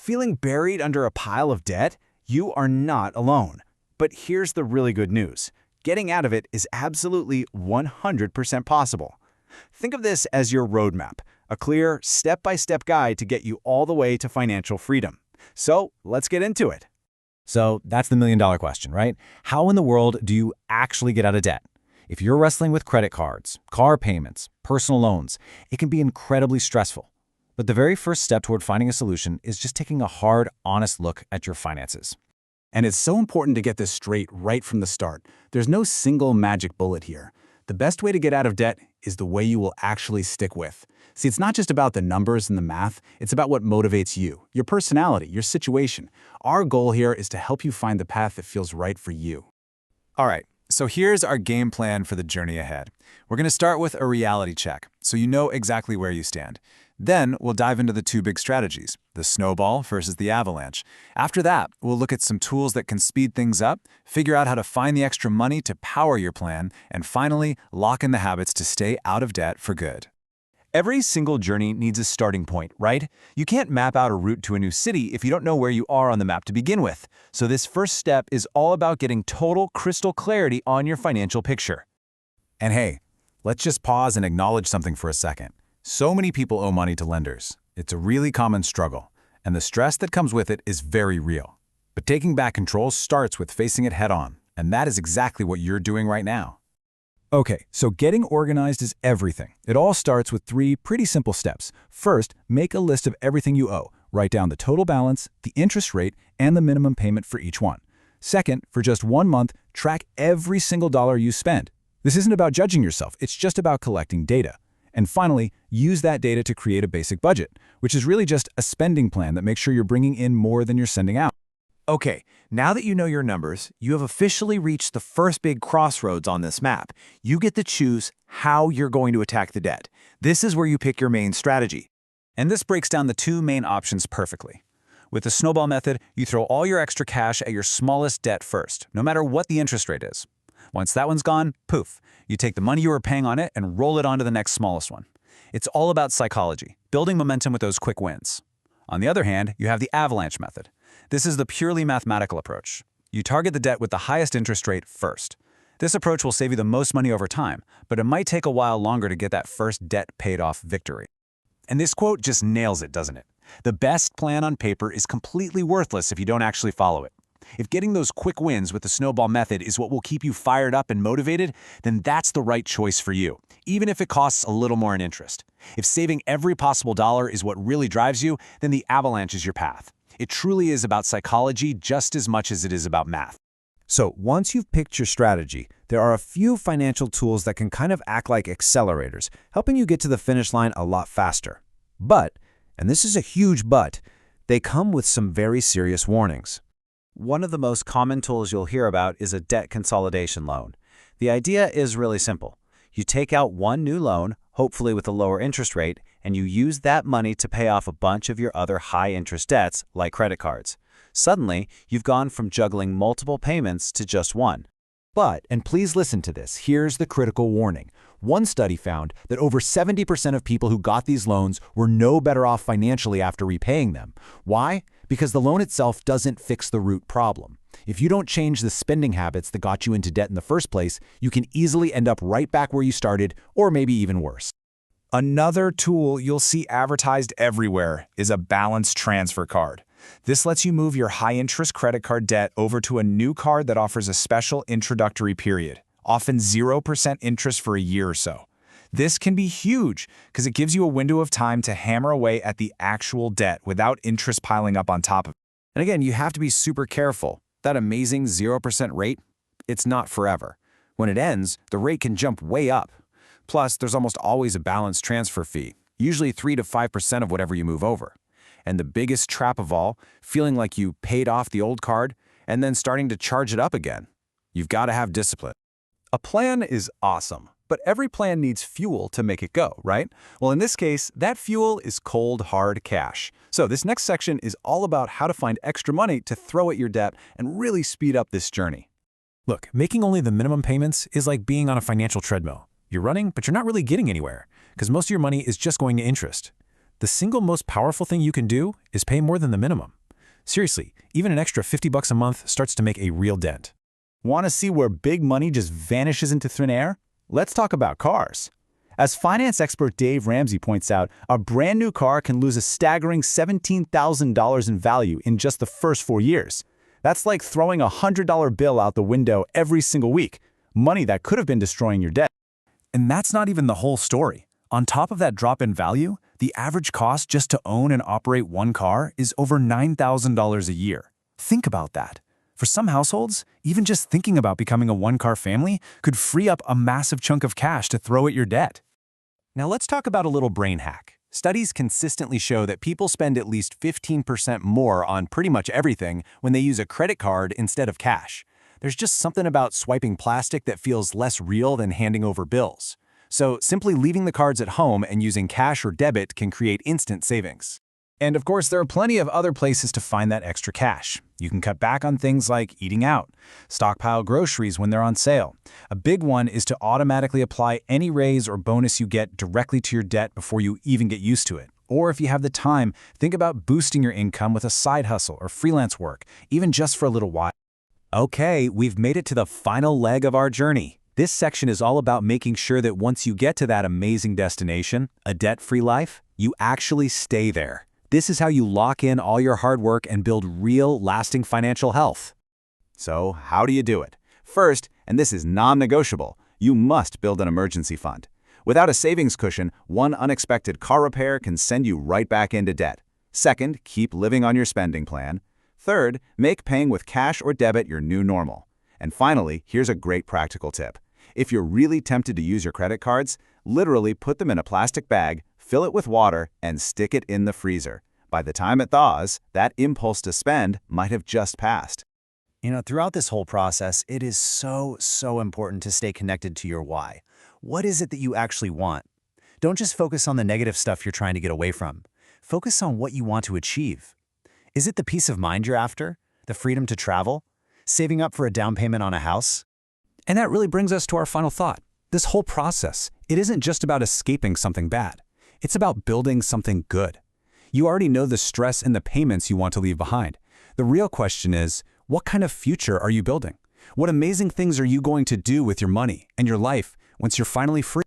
Feeling buried under a pile of debt? You are not alone. But here's the really good news. Getting out of it is absolutely 100% possible. Think of this as your roadmap, a clear, step-by-step guide to get you all the way to financial freedom. So let's get into it. So that's the million-dollar question, right? How in the world do you actually get out of debt? If you're wrestling with credit cards, car payments, personal loans, it can be incredibly stressful. But the very first step toward finding a solution is just taking a hard, honest look at your finances. And it's so important to get this straight right from the start. There's no single magic bullet here. The best way to get out of debt is the way you will actually stick with. See, it's not just about the numbers and the math, it's about what motivates you, your personality, your situation. Our goal here is to help you find the path that feels right for you. All right, so here's our game plan for the journey ahead. We're going to start with a reality check, so you know exactly where you stand. Then we'll dive into the two big strategies, the snowball versus the avalanche. After that, we'll look at some tools that can speed things up, figure out how to find the extra money to power your plan, and finally, lock in the habits to stay out of debt for good. Every single journey needs a starting point, right? You can't map out a route to a new city if you don't know where you are on the map to begin with. So this first step is all about getting total crystal clarity on your financial picture. And hey, let's just pause and acknowledge something for a second. So many people owe money to lenders. It's a really common struggle, and the stress that comes with it is very real. But taking back control starts with facing it head-on, and that is exactly what you're doing right now. Okay, so getting organized is everything. It all starts with 3 pretty simple steps. First, make a list of everything you owe. Write down the total balance, the interest rate, and the minimum payment for each one. Second, for just 1 month, track every single dollar you spend. This isn't about judging yourself, it's just about collecting data. And finally, use that data to create a basic budget, which is really just a spending plan that makes sure you're bringing in more than you're sending out. Okay, now that you know your numbers, you have officially reached the first big crossroads on this map. You get to choose how you're going to attack the debt. This is where you pick your main strategy. And this breaks down the 2 main options perfectly. With the snowball method, you throw all your extra cash at your smallest debt first, no matter what the interest rate is. Once that one's gone, poof, you take the money you were paying on it and roll it onto the next smallest one. It's all about psychology, building momentum with those quick wins. On the other hand, you have the avalanche method. This is the purely mathematical approach. You target the debt with the highest interest rate first. This approach will save you the most money over time, but it might take a while longer to get that first debt paid off victory. And this quote just nails it, doesn't it? The best plan on paper is completely worthless if you don't actually follow it. If getting those quick wins with the snowball method is what will keep you fired up and motivated, then that's the right choice for you, even if it costs a little more in interest. If saving every possible dollar is what really drives you, then the avalanche is your path. It truly is about psychology just as much as it is about math. So once you've picked your strategy, there are a few financial tools that can kind of act like accelerators, helping you get to the finish line a lot faster. But, and this is a huge but, they come with some very serious warnings. One of the most common tools you'll hear about is a debt consolidation loan. The idea is really simple. You take out one new loan, hopefully with a lower interest rate, and you use that money to pay off a bunch of your other high-interest debts, like credit cards. Suddenly, you've gone from juggling multiple payments to just one. But, and please listen to this, here's the critical warning. One study found that over 70% of people who got these loans were no better off financially after repaying them. Why? Because the loan itself doesn't fix the root problem. If you don't change the spending habits that got you into debt in the first place, you can easily end up right back where you started, or maybe even worse. Another tool you'll see advertised everywhere is a balance transfer card. This lets you move your high-interest credit card debt over to a new card that offers a special introductory period, often 0% interest for a year or so. This can be huge because it gives you a window of time to hammer away at the actual debt without interest piling up on top of it. And again, you have to be super careful. That amazing 0% rate, it's not forever. When it ends, the rate can jump way up. Plus, there's almost always a balance transfer fee, usually 3 to 5% of whatever you move over. And the biggest trap of all, feeling like you paid off the old card and then starting to charge it up again. You've got to have discipline. A plan is awesome, but every plan needs fuel to make it go, right? Well, in this case, that fuel is cold, hard cash. So this next section is all about how to find extra money to throw at your debt and really speed up this journey. Look, making only the minimum payments is like being on a financial treadmill. You're running, but you're not really getting anywhere because most of your money is just going to interest. the single most powerful thing you can do is pay more than the minimum. Seriously, even an extra $50 a month starts to make a real dent. Want to see where big money just vanishes into thin air? Let's talk about cars. As finance expert Dave Ramsey points out, a brand new car can lose a staggering $17,000 in value in just the first 4 years. That's like throwing a $100 bill out the window every single week, money that could have been destroying your debt. And that's not even the whole story. On top of that drop in value, the average cost just to own and operate one car is over $9,000 a year. Think about that. For some households, even just thinking about becoming a one-car family could free up a massive chunk of cash to throw at your debt. Now let's talk about a little brain hack. Studies consistently show that people spend at least 15% more on pretty much everything when they use a credit card instead of cash. There's just something about swiping plastic that feels less real than handing over bills. So simply leaving the cards at home and using cash or debit can create instant savings. And of course, there are plenty of other places to find that extra cash. You can cut back on things like eating out, stockpile groceries when they're on sale. A big one is to automatically apply any raise or bonus you get directly to your debt before you even get used to it. Or if you have the time, think about boosting your income with a side hustle or freelance work, even just for a little while. Okay, we've made it to the final leg of our journey. This section is all about making sure that once you get to that amazing destination, a debt-free life, you actually stay there. This is how you lock in all your hard work and build real, lasting financial health. So, how do you do it? First, and this is non-negotiable, you must build an emergency fund. Without a savings cushion, one unexpected car repair can send you right back into debt. Second, keep living on your spending plan. Third, make paying with cash or debit your new normal. And finally, here's a great practical tip. If you're really tempted to use your credit cards, literally put them in a plastic bag, fill it with water, and stick it in the freezer. By the time it thaws, that impulse to spend might have just passed. Throughout this whole process, it is so important to stay connected to your why. What is it that you actually want? Don't just focus on the negative stuff you're trying to get away from. Focus on what you want to achieve. Is it the peace of mind you're after? The freedom to travel? Saving up for a down payment on a house? And that really brings us to our final thought. This whole process, it isn't just about escaping something bad. It's about building something good. You already know the stress and the payments you want to leave behind. The real question is, what kind of future are you building? What amazing things are you going to do with your money and your life once you're finally free?